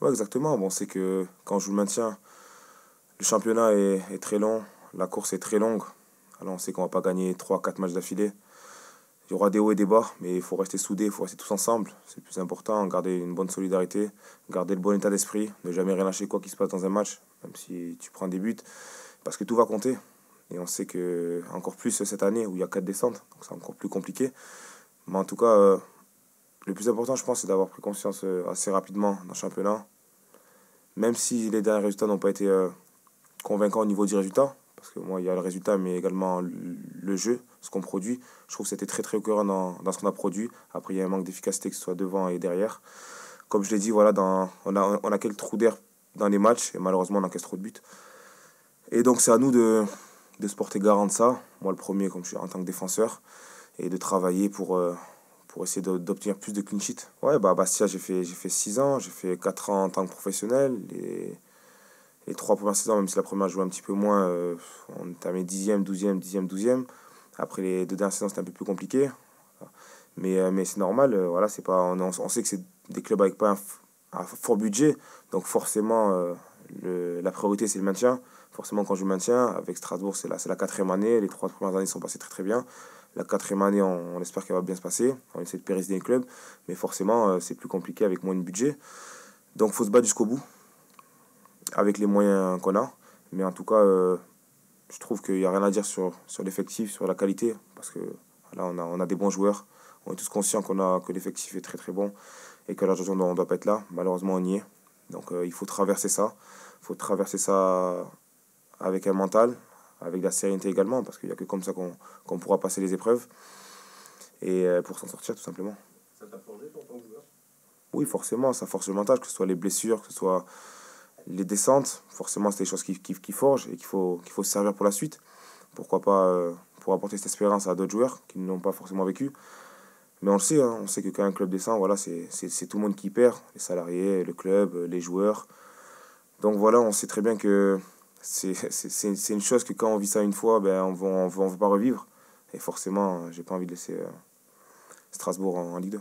Ouais, exactement. Bon, c'est que quand on joue le maintien, le championnat est très long, la course est très longue. Alors on sait qu'on va pas gagner 3 4 matchs d'affilée. Il y aura des hauts et des bas, mais il faut rester soudés, il faut rester tous ensemble. C'est le plus important, garder une bonne solidarité, garder le bon état d'esprit, ne jamais rien lâcher quoi qu'il se passe dans un match, même si tu prends des buts, parce que tout va compter. Et on sait que encore plus cette année où il y a 4 descentes, donc c'est encore plus compliqué. Mais en tout cas, le plus important, je pense, c'est d'avoir pris conscience assez rapidement dans le championnat. Même si les derniers résultats n'ont pas été convaincant au niveau du résultat, parce que moi, il y a le résultat, mais également le jeu, ce qu'on produit. Je trouve que c'était très très cohérent dans ce qu'on a produit. Après, il y a un manque d'efficacité, que ce soit devant et derrière. Comme je l'ai dit, voilà, on a quelques trous d'air dans les matchs, et malheureusement, on encaisse trop de buts. Et donc, c'est à nous de se porter garant de ça. Moi, le premier, comme je suis en tant que défenseur, et de travailler pour essayer d'obtenir plus de clean sheet. Ouais, bah, à Bastia, j'ai fait 6 ans, j'ai fait 4 ans en tant que professionnel. Les 3 premières saisons, même si la première jouait un petit peu moins, on terminait 10e, 12e, 10e, 12e. Après les 2 dernières saisons, c'était un peu plus compliqué. Mais c'est normal, voilà, c'est pas, on sait que c'est des clubs avec pas un fort budget. Donc forcément, la priorité, c'est le maintien. Forcément, quand je maintiens, avec Strasbourg, c'est la 4e année. Les 3 premières années sont passées très très bien. La 4e année, on espère qu'elle va bien se passer. On essaie de pérenniser les clubs. Mais forcément, c'est plus compliqué avec moins de budget. Donc, il faut se battre jusqu'au bout avec les moyens qu'on a. Mais en tout cas, je trouve qu'il n'y a rien à dire sur l'effectif, sur la qualité, parce que là, on a des bons joueurs. On est tous conscients que l'effectif est très très bon et que l'argent ne doit pas être là. Malheureusement, on y est. Donc il faut traverser ça. Il faut traverser ça avec un mental, avec de la sérénité également, parce qu'il n'y a que comme ça qu'on pourra passer les épreuves et pour s'en sortir tout simplement. Ça t'a forgé toi, en tant que joueur? Oui, forcément, ça force le mental, que ce soit les blessures, que ce soit les descentes. Forcément, c'est des choses qui forgent et qu'il faut se servir pour la suite. Pourquoi pas pour apporter cette expérience à d'autres joueurs qui ne l'ont pas forcément vécu. Mais on le sait, hein, on sait que quand un club descend, voilà, c'est tout le monde qui perd, les salariés, le club, les joueurs. Donc voilà, on sait très bien que c'est une chose que quand on vit ça une fois, ben, on veut pas revivre. Et forcément, j'ai pas envie de laisser Strasbourg en Ligue 2.